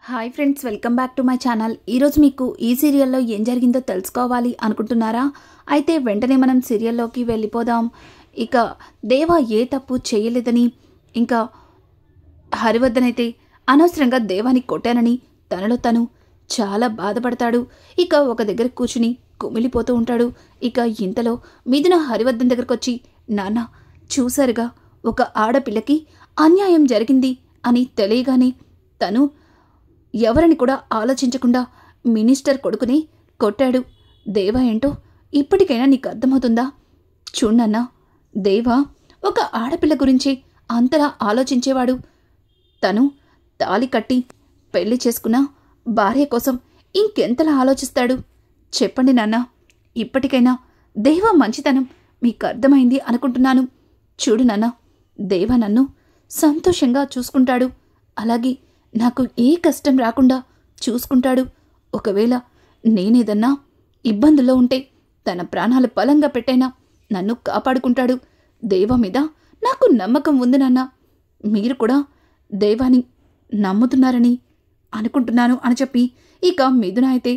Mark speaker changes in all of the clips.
Speaker 1: Hi friends, welcome back to my channel. ఈరోజు మీకు ఈ సీరియల్లో ఏం జరిగిందో తెలుసుకోవాలి అనుకుంటున్నారా? అయితే వెంటనే మనం సీరియల్లోకి వెళ్ళిపోదాం. ఇక దేవ ఏ తప్పు చేయలేదని, ఇంకా హరివర్ధన్ అయితే అనవసరంగా దేవాని కొట్టానని తనలో తను చాలా బాధపడతాడు. ఇక ఒక దగ్గర కూర్చుని కుమిలిపోతూ ఉంటాడు. ఇక ఇంతలో మిథున హరివర్ధన్ దగ్గరకు వచ్చి, నాన్న చూసారుగా, ఒక ఆడపిల్లకి అన్యాయం జరిగింది అని తెలియగానే తను ఎవరని కూడా ఆలోచించకుండా మినిస్టర్ కొడుకుని కొట్టాడు. దేవా ఏంటో ఇప్పటికైనా నీకు అర్థమవుతుందా? చూడన్నా, దేవా ఒక ఆడపిల్ల గురించి అంతలా ఆలోచించేవాడు. తను తాళి కట్టి పెళ్లి చేసుకున్న భార్య కోసం ఇంకెంతలా ఆలోచిస్తాడు? చెప్పండి నాన్న, ఇప్పటికైనా దేవా మంచితనం మీకు అర్థమైంది అనుకుంటున్నాను. చూడు నాన్న, దేవా నన్ను సంతోషంగా చూసుకుంటాడు. అలాగే నాకు ఏ కష్టం రాకుండా చూసుకుంటాడు. ఒకవేళ నేనేదన్నా ఇబ్బందుల్లో ఉంటే తన ప్రాణాలు బలంగా పెట్టైనా నన్ను కాపాడుకుంటాడు. దేవా మీద నాకు నమ్మకం ఉంది నాన్న. మీరు కూడా దేవాని నమ్ముతున్నారని అనుకుంటున్నాను అని చెప్పి ఇక మిథున అయితే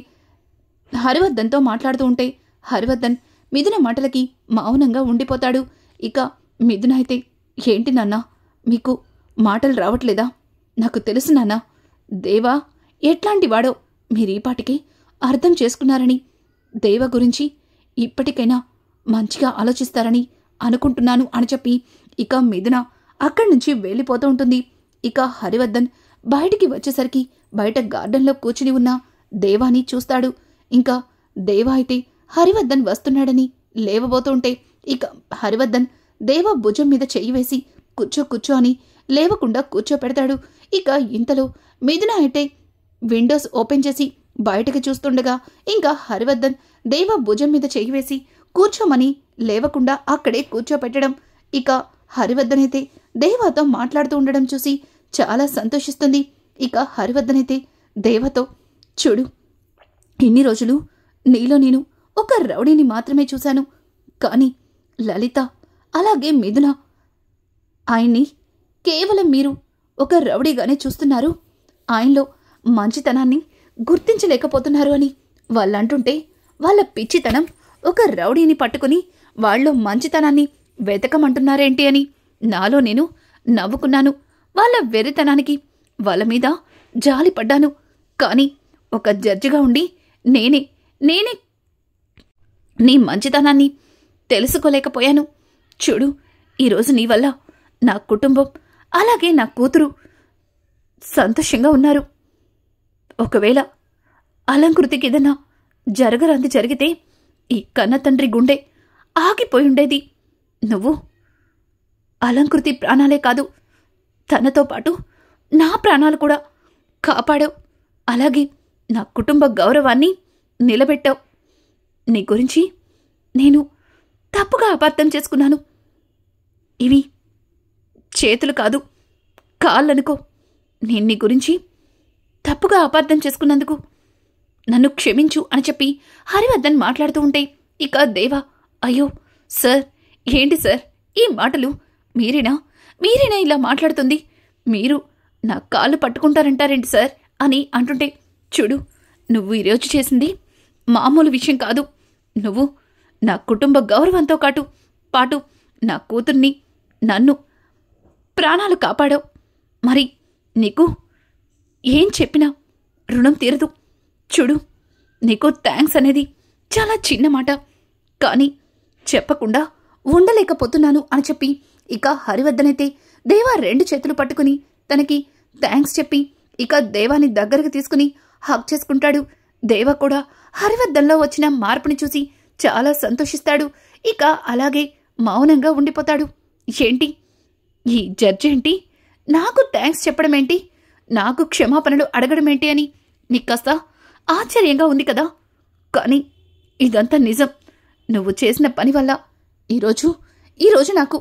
Speaker 1: హరివర్ధన్తో మాట్లాడుతూ ఉంటే హరివర్ధన్ మిథున మాటలకి మౌనంగా ఉండిపోతాడు. ఇక మిథున అయితే, ఏంటి నాన్న మీకు మాటలు రావట్లేదా? నాకు తెలుసు నాన్న, దేవా ఎట్లాంటి వాడో మీరీపాటికి అర్థం చేసుకున్నారని, దేవ గురించి ఇప్పటికైనా మంచిగా ఆలోచిస్తారని అనుకుంటున్నాను అని చెప్పి ఇక మిథున అక్కడి నుంచి వెళ్ళిపోతూ ఉంటుంది. ఇక హరివర్ధన్ బయటికి వచ్చేసరికి బయట గార్డెన్లో కూర్చుని ఉన్న దేవాని చూస్తాడు. ఇంకా దేవా అయితే హరివర్ధన్ వస్తున్నాడని లేవబోతుంటే ఇక హరివర్ధన్ దేవా భుజం మీద చెయ్యి వేసి కూర్చో అని లేవకుండా కూర్చోపెడతాడు. ఇక ఇంతలో మిథున అయితే విండోస్ ఓపెన్ చేసి బయటకు చూస్తుండగా ఇంకా హరివర్ధన్ దేవ భుజం మీద చెయ్యి వేసి కూర్చోమని లేవకుండా అక్కడే కూర్చోపెట్టడం. ఇక హరివర్ధన్ అయితే దేవాతో మాట్లాడుతూ ఉండడం చూసి చాలా సంతోషిస్తుంది. ఇక హరివర్ధన్ అయితే దేవతో, చూడు, ఇన్ని రోజులు నీలో నేను ఒక రౌడీని మాత్రమే చూశాను, కానీ లలిత అలాగే మిథున ఆయన్ని కేవలం మీరు ఒక రౌడీగానే చూస్తున్నారు. ఆయనలో మంచితనాన్ని గుర్తించలేకపోతున్నారు అని వాళ్ళంటుంటే వాళ్ళ పిచ్చితనం ఒక రౌడీని పట్టుకుని వాళ్ళలో మంచితనాన్ని వెతకమంటున్నారేంటి అని నాలో నేను నవ్వుకున్నాను. వాళ్ళ వెర్రితనానికి వాళ్ళ మీద జాలి పడ్డాను. కానీ ఒక జడ్జిగా ఉండి నేనే నీ మంచితనాన్ని తెలుసుకోలేకపోయాను. చూడు, ఈరోజు నీ వల్ల నా కుటుంబం అలాగే నా కూతురు సంతోషంగా ఉన్నారు. ఒకవేళ అలంకృతికి ఏదన్నా జరగరాంది జరిగితే ఈ కన్న తండ్రి గుండె ఆగిపోయి ఉండేది. నువ్వు అలంకృతి ప్రాణాలే కాదు, తనతో పాటు నా ప్రాణాలు కూడా కాపాడావు. అలాగే నా కుటుంబ గౌరవాన్ని నిలబెట్టావు. నీ గురించి నేను తప్పుగా అపార్థం చేసుకున్నాను. ఇవి చేతులు కాదు, కాళ్ళనుకో. నేను నీ గురించి తప్పుగా అపార్థం చేసుకున్నందుకు నన్ను క్షమించు అని చెప్పి హరివర్ధన్ మాట్లాడుతూ ఉంటే ఇక దేవా, అయ్యో సార్, ఏంటి సార్ ఈ మాటలు? మీరేనా ఇలా మాట్లాడుతుంది? మీరు నా కాళ్ళు పట్టుకుంటారంటారేంటి సార్ అని అంటుంటే, చూడు, నువ్వు ఈరోజు చేసింది మామూలు విషయం కాదు. నువ్వు నా కుటుంబ గౌరవంతో పాటు నా కూతుర్ని, నన్ను ప్రాణాలు కాపాడావు. మరి నీకు ఏం చెప్పినా రుణం తీరదు. చూడు, నీకు థ్యాంక్స్ అనేది చాలా చిన్న మాట, కానీ చెప్పకుండా ఉండలేకపోతున్నాను అని చెప్పి ఇక హరివర్ధన్ అయితే దేవా 2 చేతులు పట్టుకుని తనకి థ్యాంక్స్ చెప్పి ఇక దేవాని దగ్గరకు తీసుకుని హగ్ చేసుకుంటాడు. దేవ కూడా హరివర్ధన్లో వచ్చిన మార్పుని చూసి చాలా సంతోషిస్తాడు. ఇక అలాగే మౌనంగా ఉండిపోతాడు. ఏంటి ఈ జడ్జి ఏంటి నాకు థ్యాంక్స్ చెప్పడమేంటి, నాకు క్షమాపణలు అడగడమేంటి అని నీకు కాస్త ఆశ్చర్యంగా ఉంది కదా? కానీ ఇదంతా నిజం. నువ్వు చేసిన పని వల్ల ఈరోజు నాకు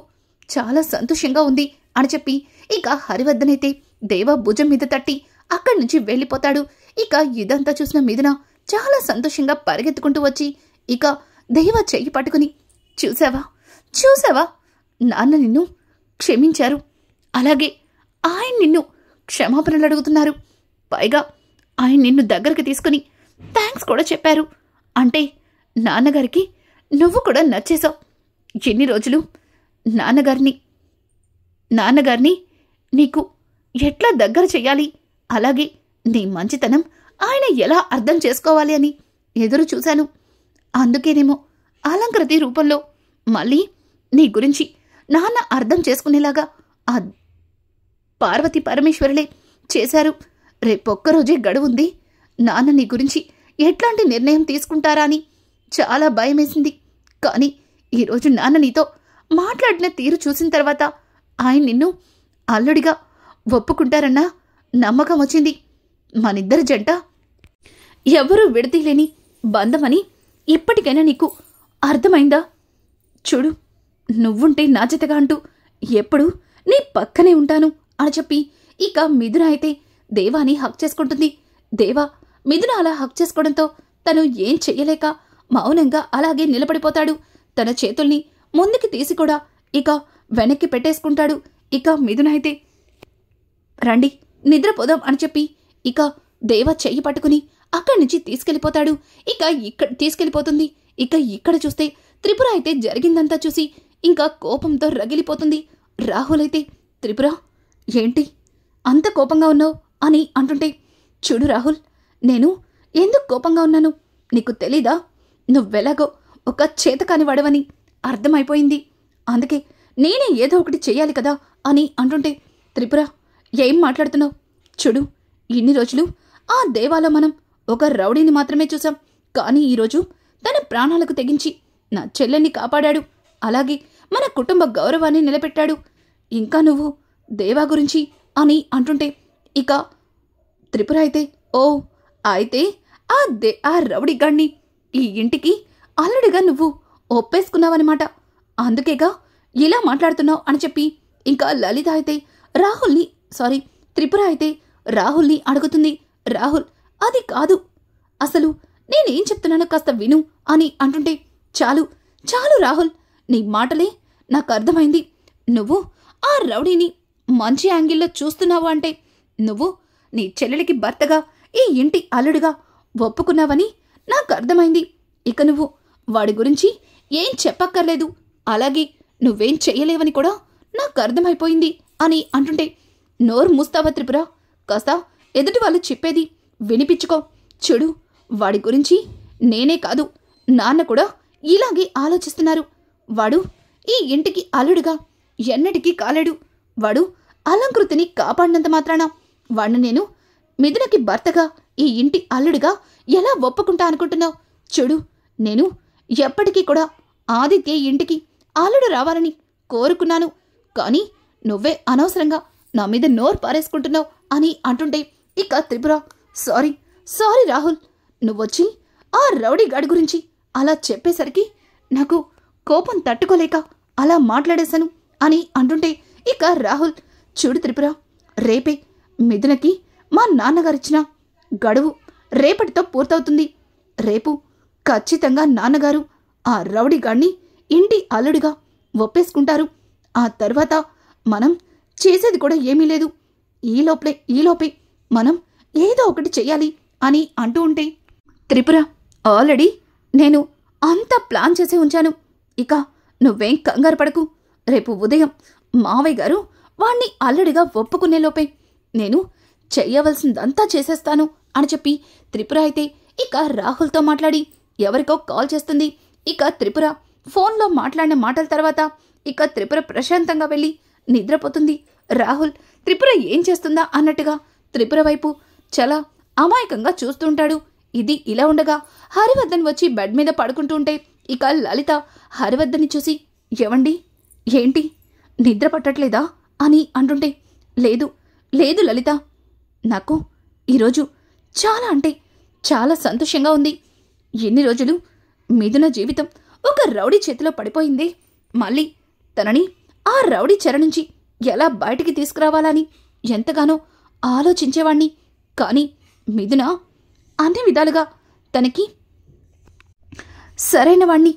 Speaker 1: చాలా సంతోషంగా ఉంది అని చెప్పి ఇక హరివర్ధన్ అయితే దేవ భుజం మీద తట్టి అక్కడి నుంచి వెళ్ళిపోతాడు. ఇక ఇదంతా చూసిన మిథున చాలా సంతోషంగా పరిగెత్తుకుంటూ వచ్చి ఇక దేవ చెయ్యి పట్టుకుని, చూసావా నాన్న నిన్ను క్షమించారు, అలాగే ఆయన నిన్ను క్షమాపణలు అడుగుతున్నారు. పైగా ఆయన నిన్ను దగ్గరికి తీసుకుని థ్యాంక్స్ కూడా చెప్పారు. అంటే నాన్నగారికి నువ్వు కూడా నచ్చేశావు. ఎన్ని రోజులు నాన్నగారిని నీకు ఎట్లా దగ్గర చెయ్యాలి, అలాగే నీ మంచితనం ఆయన ఎలా అర్థం చేసుకోవాలి అని ఎదురు చూశాను. అందుకేనేమో అలంకృతి రూపంలో మళ్ళీ నీ గురించి నాన్న అర్థం చేసుకునేలాగా ఆ పార్వతి పరమేశ్వరులే చేశారు. రేపొక్కరోజే గడువుంది. నాన్న నీ గురించి ఎట్లాంటి నిర్ణయం తీసుకుంటారా అని చాలా భయమేసింది. కానీ ఈరోజు నాన్న నీతో మాట్లాడిన తీరు చూసిన తర్వాత ఆయన నిన్ను అల్లుడిగా ఒప్పుకుంటారన్న నమ్మకం వచ్చింది. మనిద్దరి జంట ఎవరూ విడతీలేని బంధమని ఇప్పటికైనా నీకు అర్థమైందా? చూడు, నువ్వుంటే నా జతగా అంటూ ఎప్పుడూ నీ పక్కనే ఉంటాను అని చెప్పి ఇక మిథున అయితే దేవాని హక్ చేసుకుంటుంది. దేవా మిథున అలా హక్ చేసుకోవడంతో తను ఏం చెయ్యలేక మౌనంగా అలాగే నిలబడిపోతాడు. తన చేతుల్ని ముందుకి తీసి కూడా ఇక వెనక్కి పెట్టేసుకుంటాడు. ఇక మిథున అయితే రండి నిద్రపోదాం అని చెప్పి ఇక దేవ చెయ్యి పట్టుకుని అక్కడి నుంచి తీసుకెళ్లిపోతాడు. ఇక ఇక్కడ చూస్తే త్రిపుర అయితే జరిగిందంతా చూసి ఇంకా కోపంతో రగిలిపోతుంది. రాహుల్ అయితే త్రిపుర ఏంటి అంత కోపంగా ఉన్నావు అని అంటుంటే, చూడు రాహుల్, నేను ఎందుకు కోపంగా ఉన్నాను నీకు తెలీదా? నువ్వెలాగో ఒక చేతకాని వాడవని అర్థమైపోయింది. అందుకే నేనే ఏదో ఒకటి చెయ్యాలి కదా అని అంటుంటే, త్రిపుర ఏం మాట్లాడుతున్నావు? చూడు, ఇన్ని రోజులు ఆ దేవాలో మనం ఒక రౌడీని మాత్రమే చూసాం. కానీ ఈరోజు తన ప్రాణాలకు తెగించి నా చెల్లెల్ని కాపాడాడు. అలాగే మన కుటుంబ గౌరవాన్ని నిలబెట్టాడు. ఇంకా నువ్వు దేవా గురించి అని అంటుంటే ఇక త్రిపుర అయితే అయితే ఆ రౌడీ గాడిని ఈ ఇంటికి అల్లుడిగా నువ్వు ఒప్పేసుకున్నావన్నమాట. అందుకేగా ఇలా మాట్లాడుతున్నావు అని చెప్పి ఇంకా లలిత అయితే త్రిపుర అయితే రాహుల్ని అడుగుతుంది. రాహుల్, అది కాదు, అసలు నేనేం చెప్తున్నానో కాస్త విను అని అంటుంటే, చాలు రాహుల్, నీ మాటలే నాకు అర్థమైంది. నువ్వు ఆ రౌడీని మంచి యాంగిల్లో చూస్తున్నావు అంటే నువ్వు నీ చెల్లెలికి భర్తగా ఈ ఇంటి అల్లుడిగా ఒప్పుకున్నావని నాకు అర్థమైంది. ఇక నువ్వు వాడి గురించి ఏం చెప్పక్కర్లేదు, అలాగే నువ్వేం చెయ్యలేవని కూడా నాకు అర్థమైపోయింది అని అంటుంటే, నోరు మూస్తావా త్రిపుర? కాస్త ఎదుటి వాళ్ళు చెప్పేది వినిపించుకో. చూడు, వాడి గురించి నేనే కాదు నాన్న కూడా ఇలాగే ఆలోచిస్తున్నారు. వాడు ఈ ఇంటికి అల్లుడుగా ఎన్నటికీ కాలేడు. వాడు అలంకృతిని కాపాడినంత మాత్రాన వాడిని నేను మిథునకి భర్తగా ఈ ఇంటి అల్లుడిగా ఎలా ఒప్పుకుంటా అనుకుంటున్నావు? చూడు, నేను ఎప్పటికీ కూడా ఆదిత్య ఇంటికి అల్లుడు రావాలని కోరుకున్నాను. కానీ నువ్వే అనవసరంగా నా మీద నోరు పారేసుకుంటున్నావు అని అంటుంటే ఇక త్రిపుర, సారీ రాహుల్, నువ్వొచ్చి ఆ రౌడీ గాడి గురించి అలా చెప్పేసరికి నాకు కోపం తట్టుకోలేక అలా మాట్లాడేశాను అని అంటుంటే ఇక రాహుల్, చూడు త్రిపుర, రేపే మిథునకి మా నాన్నగారిచ్చిన గడువు రేపటితో పూర్తవుతుంది. రేపు ఖచ్చితంగా నాన్నగారు ఆ రౌడీ గాడిని ఇంటి అల్లుడిగా ఒప్పేసుకుంటారు. ఆ తర్వాత మనం చేసేది కూడా ఏమీ లేదు. ఈలోపే మనం ఏదో ఒకటి చెయ్యాలి అని అంటూ ఉంటే, త్రిపుర, ఆల్రెడీ నేను అంతా ప్లాన్ చేసి ఉంచాను. ఇక నువ్వేం కంగారు పడకు. రేపు ఉదయం మావయ్య గారు వాణ్ణి అల్లుడిగా ఒప్పుకునేలోపే నేను చెయ్యవలసిందంతా చేసేస్తాను అని చెప్పి త్రిపుర అయితే ఇక రాహుల్తో మాట్లాడి ఎవరికో కాల్ చేస్తుంది. ఇక త్రిపుర ఫోన్లో మాట్లాడిన మాటల తర్వాత ఇక త్రిపుర ప్రశాంతంగా వెళ్ళి నిద్రపోతుంది. రాహుల్ త్రిపుర ఏం చేస్తుందా అన్నట్టుగా త్రిపుర వైపు చాలా అమాయకంగా చూస్తుంటాడు. ఇది ఇలా ఉండగా హరివర్ధన్ వచ్చి బెడ్ మీద పడుకుంటూ ఉంటే ఇక లలిత హరివర్ధన్ని చూసి, ఏవండి, ఏంటి నిద్ర పట్టట్లేదా అని అంటుంటే, లేదు లలిత, నాకు ఈరోజు చాలా సంతోషంగా ఉంది. ఎన్ని రోజులు మిథున జీవితం ఒక రౌడీ చేతిలో పడిపోయింది. మళ్ళీ తనని ఆ రౌడీ చెర నుంచి ఎలా బయటికి తీసుకురావాలని ఎంతగానో ఆలోచించేవాణ్ణి. కానీ మిథున అన్ని విధాలుగా తనకి సరైన వాణ్ణి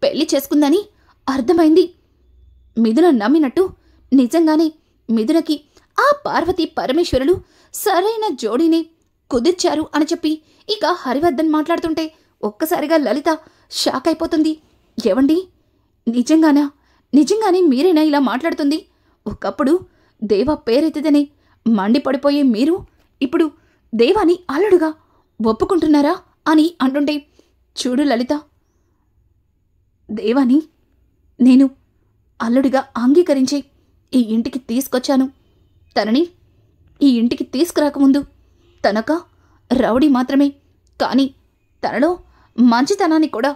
Speaker 1: పెళ్లి చేసుకుందని అర్థమైంది. మిథున నమ్మినట్టు నిజంగానే మిథునకి ఆ పార్వతీ పరమేశ్వరులు సరైన జోడీని కుదిర్చారు అని చెప్పి ఇక హరివర్ధన్ మాట్లాడుతుంటే ఒక్కసారిగా లలిత షాక్ అయిపోతుంది. ఏవండి, నిజంగానే మీరేనా ఇలా మాట్లాడుతుంది? ఒకప్పుడు దేవ పేరెత్తిదని మండిపడిపోయే మీరు ఇప్పుడు దేవాని అల్లుడుగా ఒప్పుకుంటున్నారా అని అంటుంటే, చూడు లలిత, దేవాని నేను అల్లుడిగా అంగీకరించి ఈ ఇంటికి తీసుకొచ్చాను. తనని ఈ ఇంటికి తీసుకురాకముందు తనక రౌడీ మాత్రమే, కానీ తనలో మంచితనాన్ని కూడా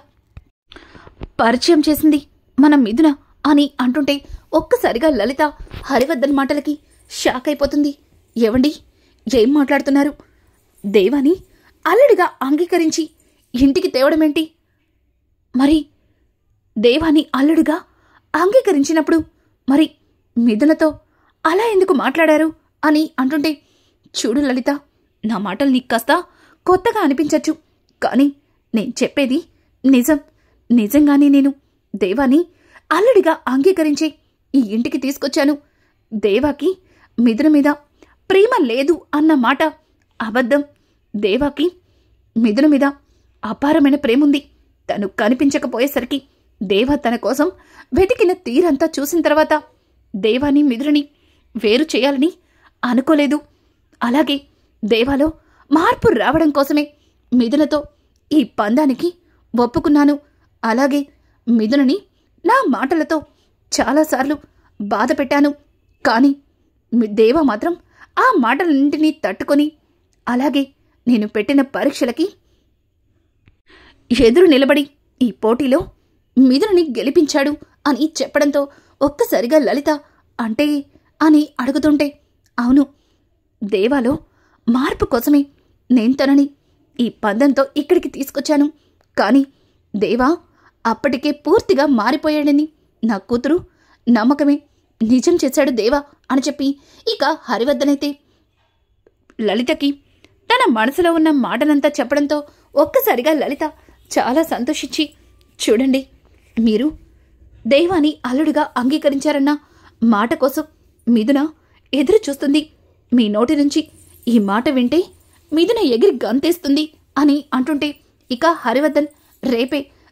Speaker 1: పరిచయం చేసింది మన మిథున అని అంటుంటే ఒక్కసారిగా లలిత హరివర్ధన్ మాటలకి షాక్ అయిపోతుంది. ఏవండి, ఏం మాట్లాడుతున్నారు? దేవాని అల్లుడిగా అంగీకరించి ఇంటికి తేవడమేంటి? మరి దేవాని అల్లుడిగా అంగీకరించినప్పుడు మరి మిథునతో అలా ఎందుకు మాట్లాడారు అని అంటుంటే, చూడు లలిత, నా మాటలు నీకు కాస్త కొత్తగా అనిపించచ్చు, కానీ నేను చెప్పేది నిజంగానే నేను దేవాని అల్లుడిగా అంగీకరించే ఈ ఇంటికి తీసుకొచ్చాను. దేవాకి మిథున మీద ప్రేమ లేదు అన్న మాట అబద్ధం. దేవాకి మిథున మీద అపారమైన ప్రేముంది. తను కనిపించకపోయేసరికి దేవ తన కోసం వెతికిన తీరంతా చూసిన తర్వాత దేవాని మిథునని వేరు చేయాలని అనుకోలేదు. అలాగే దేవాలో మార్పు రావడం కోసమే మిథునతో ఈ పందానికి ఒప్పుకున్నాను. అలాగే మిథునని నా మాటలతో చాలాసార్లు బాధ పెట్టాను, కానీ దేవ మాత్రం ఆ మాటలన్నింటినీ తట్టుకొని అలాగే నేను పెట్టిన పరీక్షలకి ఎదురు నిలబడి ఈ పోటీలో మిథునని గెలిపించాడు అని చెప్పడంతో ఒక్కసారిగా లలిత అంటే అని అడుగుతుంటే, అవును, దేవాలో మార్పు కోసమే నేను తనని ఈ పందంతో ఇక్కడికి తీసుకొచ్చాను. కానీ దేవా అప్పటికే పూర్తిగా మారిపోయాడని నా కూతురు నమ్మకమే నిజం చేశాడు దేవా అని చెప్పి ఇక హరివర్ధనైతే లలితకి తన మనసులో ఉన్న మాటనంతా చెప్పడంతో ఒక్కసారిగా లలిత చాలా సంతోషించి, చూడండి, మీరు దేవాని అల్లుడిగా అంగీకరించారన్న మాట కోసం మిథున ఎదురు చూస్తుంది. మీ నోటి నుంచి ఈ మాట వింటే మిథున ఎగిరి గంతేస్తుంది అని అంటుంటే ఇక హరివర్ధన్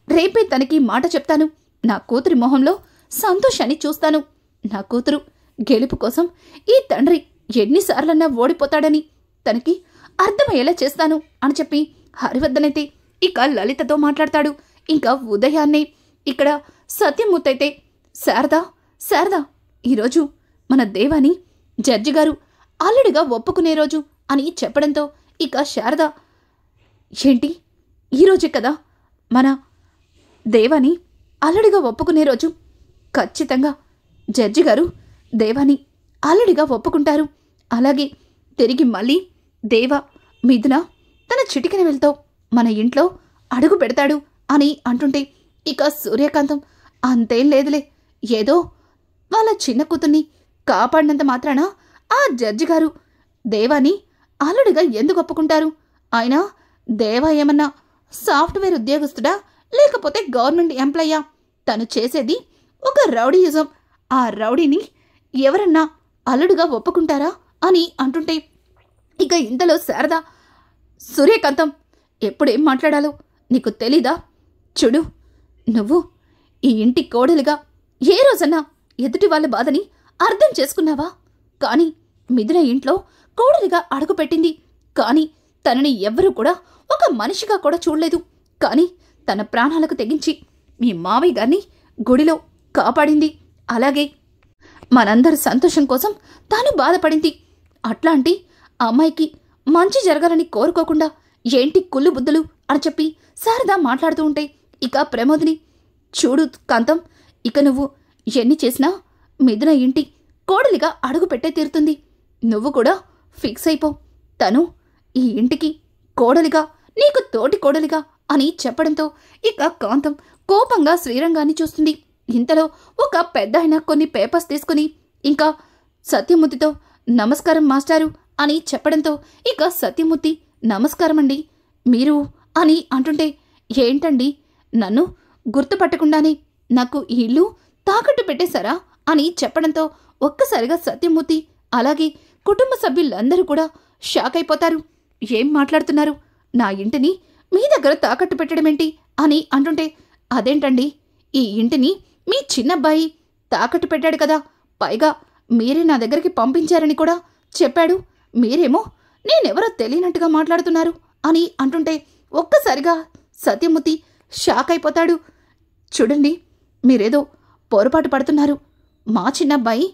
Speaker 1: రేపే తనకి మాట చెప్తాను. నా కూతురి మొహంలో సంతోషాన్ని చూస్తాను. నా కూతురు గెలుపు కోసం ఈ తండ్రి ఎన్నిసార్లన్నా ఓడిపోతాడని తనకి అర్థమయ్యేలా చేస్తాను అని చెప్పి హరివర్ధన్ అయితే ఇక లలితతో మాట్లాడతాడు. ఇంకా ఉదయాన్నే ఇక్కడ సత్యమూర్తి అయితే శారదా ఈరోజు మన దేవాని జడ్జి గారు అల్లుడిగా ఒప్పుకునే రోజు అని చెప్పడంతో ఇక శారద, ఏంటి ఈరోజే కదా మన దేవాని అల్లుడిగా ఒప్పుకునే రోజు? ఖచ్చితంగా జడ్జి గారు దేవాని అల్లుడిగా ఒప్పుకుంటారు. అలాగే తిరిగి మళ్ళీ దేవ మిథున తన చిటికిన వెళ్తో మన ఇంట్లో అడుగు పెడతాడు అని అంటుంటే ఇక సూర్యకాంతం, అంతేం లేదులే, ఏదో వాళ్ళ చిన్న కూతుర్ని కాపాడినంత మాత్రాన ఆ జడ్జి గారు దేవాని అల్లుడిగా ఎందుకు ఒప్పుకుంటారు? ఆయన దేవా ఏమన్నా సాఫ్ట్వేర్ ఉద్యోగస్తుడా లేకపోతే గవర్నమెంట్ ఎంప్లాయా? తను చేసేది ఒక రౌడీయిజం. ఆ రౌడీని ఎవరన్నా అల్లుడుగా ఒప్పుకుంటారా అని అంటుంటే ఇక ఇంతలో శారద, సూర్యకాంతం, ఎప్పుడేం మాట్లాడాలో నీకు తెలీదా? చూడు, నువ్వు ఈ ఇంటి కోడలిగా ఏ రోజన్నా ఎదుటి వాళ్ళ బాధని అర్థం చేసుకున్నావా? కానీ మిథున ఇంట్లో కోడలిగా అడుగుపెట్టింది, కానీ తనని ఎవ్వరూ కూడా ఒక మనిషిగా కూడా చూడలేదు. కానీ తన ప్రాణాలకు తెగించి మీ మావయ్య గారిని గుడిలో కాపాడింది. అలాగే మనందరి సంతోషం కోసం తాను బాధపడింది. అట్లాంటి అమ్మాయికి మంచి జరగాలని కోరుకోకుండా ఏంటి కుళ్ళు బుద్ధులు అని చెప్పి శారద మాట్లాడుతూ ఉంటే ఇక ప్రమోదిని, చూడు కాంతం, ఇక నువ్వు ఎన్ని చేసినా మిథున ఇంటి కోడలిగా అడుగు పెట్టే తీరుతుంది. నువ్వు కూడా ఫిక్స్ అయిపో. తను ఈ ఇంటికి కోడలిగా, నీకు తోటి కోడలిగా అని చెప్పడంతో ఇక కాంతం కోపంగా శ్రీరంగాన్ని చూస్తుంది. ఇంతలో ఒక పెద్ద ఆయన కొన్ని పేపర్స్ తీసుకుని ఇంకా సత్యమూర్తితో, నమస్కారం మాస్టారు అని చెప్పడంతో ఇక సత్యమూర్తి, నమస్కారం అండి, మీరు అని అంటుంటే, ఏంటండి నన్ను గుర్తుపట్టకుండానే నాకు ఈ ఇల్లు తాకట్టు పెట్టేశారా అని చెప్పడంతో ఒక్కసారిగా సత్యమూర్తి అలాగే కుటుంబ సభ్యులందరూ కూడా షాక్ అయిపోతారు. ఏం మాట్లాడుతున్నారు? నా ఇంటిని మీ దగ్గర తాకట్టు పెట్టడమేంటి అని అంటుంటే, అదేంటండి, ఈ ఇంటిని మీ చిన్నబ్బాయి తాకట్టు పెట్టాడు కదా, పైగా మీరే నా దగ్గరికి పంపించారని కూడా చెప్పాడు. మీరేమో నేనెవరో తెలియనట్టుగా మాట్లాడుతున్నారు అని అంటుంటే ఒక్కసారిగా సత్యమూర్తి షాక్ అయిపోతాడు. చూడండి, మీరేదో పొరపాటు పడుతున్నారు. మా చిన్నబ్బాయి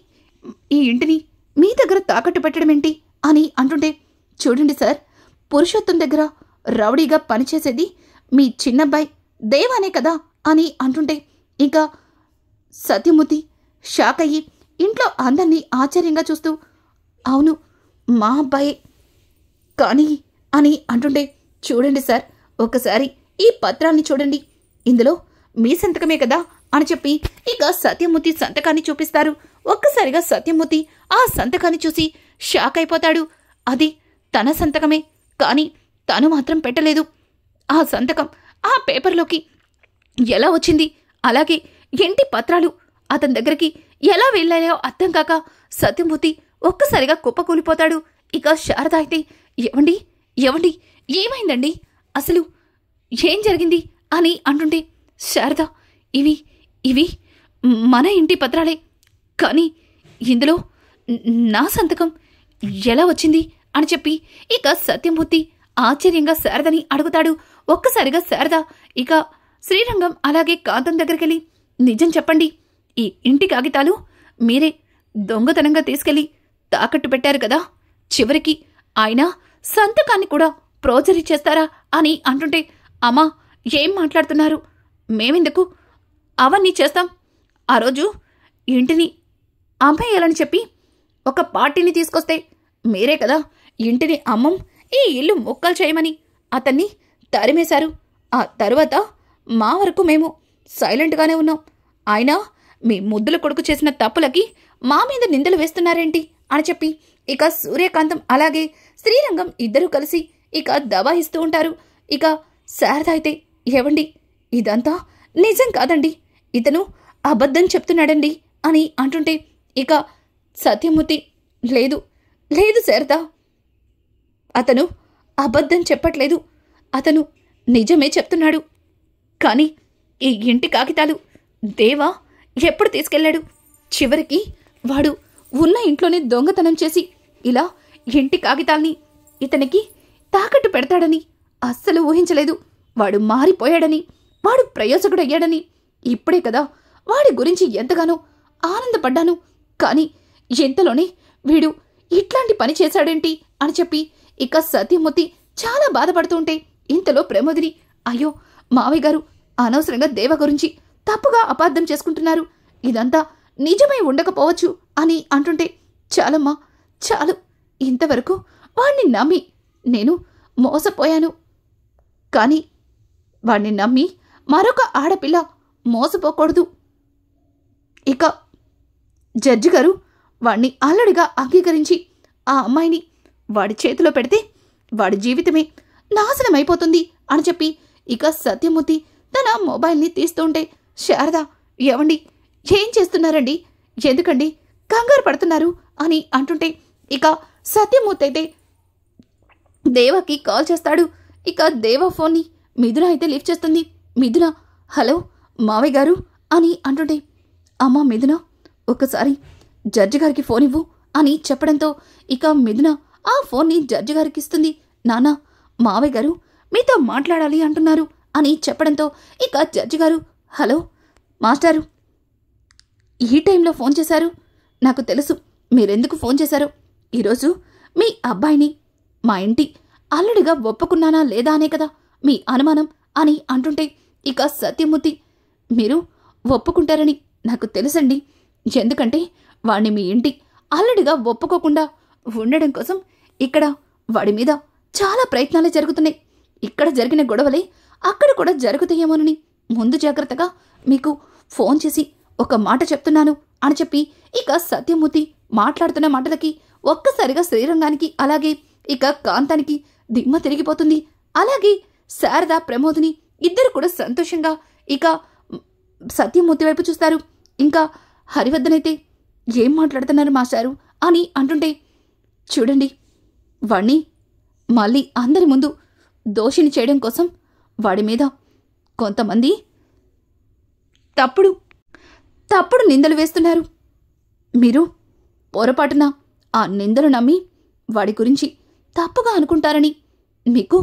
Speaker 1: ఈ ఇంటిని మీ దగ్గర తాకట్టు పెట్టడమేంటి అని అంటుంటే, చూడండి సార్, పురుషోత్తం దగ్గర రౌడీగా పనిచేసేది మీ చిన్నబ్బాయి దేవానే కదా అని అంటుంటే, ఇంకా సత్యమూర్తి షాక్ అయ్యి ఇంట్లో అందరినీ ఆశ్చర్యంగా చూస్తూ, అవును మా అబ్బాయే కానీ అని అంటుంటే, చూడండి సార్, ఒకసారి ఈ పత్రాన్ని చూడండి, ఇందులో మీ సంతకమే కదా అని చెప్పి ఇక సత్యమూర్తి సంతకాన్ని చూపిస్తారు. ఒక్కసారిగా సత్యమూర్తి ఆ సంతకాన్ని చూసి షాక్ అయిపోతాడు. అది తన సంతకమే, కానీ తను మాత్రం పెట్టలేదు. ఆ సంతకం ఆ పేపర్లోకి ఎలా వచ్చింది, అలాగే ఇంటి పత్రాలు అతని దగ్గరికి ఎలా వెళ్ళాయో అర్థం కాక సత్యమూర్తి ఒక్కసారిగా కుప్పకూలిపోతాడు. ఇక శారద అయితే, ఏవండి ఏవండి ఏమైందండి, అసలు ఏం జరిగింది అని అంటుంటే, శారద, ఇవి ఇవి మన ఇంటి పత్రాలే, కానీ ఇందులో నా సంతకం ఎలా వచ్చింది అని చెప్పి ఇక సత్యమూర్తి ఆశ్చర్యంగా శారదని అడుగుతాడు. ఒక్కసారిగా శారద ఇక శ్రీరంగం అలాగే కాంతం దగ్గరికెళ్ళి, నిజం చెప్పండి, ఈ ఇంటి కాగితాలు మీరే దొంగతనంగా తీసుకెళ్లి తాకట్టు పెట్టారు కదా, చివరికి ఆయన సంతకాన్ని కూడా ప్రోజరీ చేస్తారా అని అంటుంటే, అమ్మా ఏం మాట్లాడుతున్నారు, మేమెందుకు అవన్నీ చేస్తాం, ఆ రోజు ఇంటిని అమ్మేయాలని చెప్పి ఒక పార్టీని తీసుకొస్తే మీరే కదా ఇంటిని అమ్మం, ఈ ఇల్లు ముక్కలు చేయమని అతన్ని తరిమేశారు. ఆ తరువాత మా వరకు మేము సైలెంట్గానే ఉన్నాం. ఆయన మీ ముద్దుల కొడుకు చేసిన తప్పులకి మా మీద నిందలు వేస్తున్నారేంటి అని చెప్పి ఇక సూర్యకాంతం అలాగే శ్రీరంగం ఇద్దరూ కలిసి ఇక దబాయిస్తూ ఉంటారు. ఇక శారద అయితే, ఏవండి, ఇదంతా నిజం కాదండి, ఇతను అబద్ధం చెప్తున్నాడండి అని అంటుంటే, ఇక సత్యమూర్తి, లేదు లేదు శారద, అతను అబద్ధం చెప్పట్లేదు, అతను నిజమే చెప్తున్నాడు. కానీ ఈ ఇంటి కాగితాలు దేవా ఎప్పుడు తీసుకెళ్లాడు? చివరికి వాడు ఉన్న ఇంట్లోనే దొంగతనం చేసి ఇలా ఇంటి కాగితాల్ని ఇతనికి తాకట్టు పెడతాడని అస్సలు ఊహించలేదు. వాడు మారిపోయాడని, వాడు ప్రయోజకుడయ్యాడని ఇప్పుడే కదా వాడి గురించి ఎంతగానో ఆనందపడ్డాను. కానీ ఎంతలోనే వీడు ఇట్లాంటి పని చేశాడేంటి అని చెప్పి ఇక సత్యమూర్తి చాలా బాధపడుతూ ఉంటే, ఇంతలో ప్రమోదిని, అయ్యో మావయ్య గారు అనవసరంగా దేవ గురించి తప్పుగా అపార్థం చేసుకుంటున్నారు, ఇదంతా నిజమై ఉండకపోవచ్చు అని అంటుంటే, చాలమ్మా చాలు, ఇంతవరకు వాణ్ణి నమ్మి నేను మోసపోయాను, కానీ వాణ్ణి నమ్మి మరొక ఆడపిల్ల మోసపోకూడదు. ఇక జడ్జి గారు వాణ్ణి అల్లుడిగా అంగీకరించి ఆ అమ్మాయిని వాడి చేతిలో పెడితే వాడి జీవితమే నాశనమైపోతుంది అని చెప్పి ఇక సత్యమూర్తి తన మొబైల్ని తీస్తుంటే, శారద, ఏవండి ఏం చేస్తున్నారండి, ఎందుకండి కంగారు పడుతున్నారు అని అంటుంటే, ఇక సత్యమూర్తి అయితే దేవకి కాల్ చేస్తాడు. ఇక దేవ ఫోన్ని మిథున అయితే లిఫ్ట్ చేస్తుంది. మిథున, హలో మావయ్య గారు అని అంటుంటే, అమ్మా మిథున, ఒక్కసారి జడ్జి గారికి ఫోన్ ఇవ్వు అని చెప్పడంతో ఇక మిథున ఆ ఫోన్ని జడ్జి గారికి ఇస్తుంది. నాన్న, మావయ్య గారు మీతో మాట్లాడాలి అంటున్నారు అని చెప్పడంతో ఇక జడ్జి గారు, హలో మాస్టారు, ఈ టైంలో ఫోన్ చేశారు, నాకు తెలుసు మీరెందుకు ఫోన్ చేశారో. ఈరోజు మీ అబ్బాయిని మా ఇంటి అల్లుడిగా ఒప్పుకున్నానా లేదా అనే కదా మీ అనుమానం అని అంటుంటే, ఇక సత్యమూర్తి, మీరు ఒప్పుకుంటారని నాకు తెలుసండి, ఎందుకంటే వాణ్ణి మీ ఇంటి అల్లుడిగా ఒప్పుకోకుండా ఉండడం కోసం ఇక్కడ వాడి మీద చాలా ప్రయత్నాలే జరుగుతున్నాయి. ఇక్కడ జరిగిన గొడవలే అక్కడ కూడా జరుగుతాయేమోనని ముందు జాగ్రత్తగా మీకు ఫోన్ చేసి ఒక మాట చెప్తున్నాను అని చెప్పి ఇక సత్యమూర్తి మాట్లాడుతున్న మాటలకి ఒక్కసారిగా శ్రీరంగానికి అలాగే ఇక కాంతానికి దిమ్మ తిరిగిపోతుంది. అలాగే శారద, ప్రమోదిని ఇద్దరు కూడా సంతోషంగా ఇక సత్యమూర్తి వైపు చూస్తారు. ఇంకా హరివర్ధనైతే, ఏం మాట్లాడుతున్నారు మాస్టారు అని అంటుంటే, చూడండి వాణ్ణి మళ్ళీ అందరి ముందు దోషిని చేయడం కోసం వాడి మీద కొంతమంది తప్పుడు నిందలు వేస్తున్నారు. మీరు పొరపాటున ఆ నిందలు నమ్మి వాడి గురించి తప్పుగా అనుకుంటారని మీకు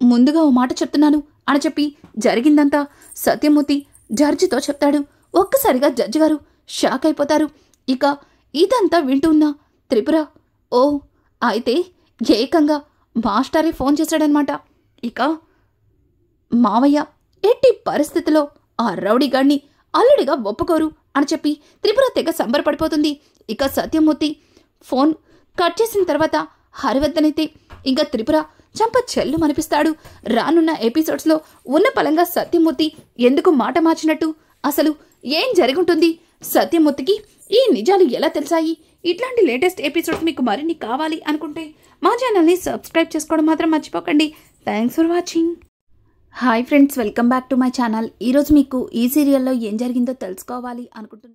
Speaker 1: ముందుగా ఓ మాట చెప్తున్నాను అని చెప్పి జరిగిందంతా సత్యమూర్తి జడ్జితో చెప్తాడు. ఒక్కసారిగా జడ్జి గారు షాక్ అయిపోతారు. ఇక ఇదంతా వింటున్న త్రిపుర, ఓ అయితే ఏకంగా మాస్టరే ఫోన్ చేశాడనమాట. ఇక మావయ్య ఎట్టి పరిస్థితిలో ఆ రౌడీగాడిని అల్లుడిగా ఒప్పుకోరు అని చెప్పి త్రిపుర తెగ సంబరపడిపోతుంది. ఇక సత్యమూర్తి ఫోన్ కట్ చేసిన తర్వాత హరివర్ధనైతే ఇంకా త్రిపుర చంప చెల్లు మనిపిస్తాడు. రానున్న ఎపిసోడ్స్లో ఉన్న పలంగా సత్యమూర్తి ఎందుకు మాట మార్చినట్టు, అసలు ఏం జరుగుంటుంది, సత్యమూర్తికి ఈ నిజాలు ఎలా తెలిసాయి? ఇట్లాంటి లేటెస్ట్ ఎపిసోడ్స్ మీకు మరిన్ని కావాలి అనుకుంటే మా ఛానల్ని సబ్స్క్రైబ్ చేసుకోవడం మాత్రం మర్చిపోకండి. Thanks for watching. Hi friends, welcome back to my channel. ఈరోజు మీకు ఈ సీరియల్లో ఏం జరిగిందో తెలుసుకోవాలి అనుకుంటున్నాను.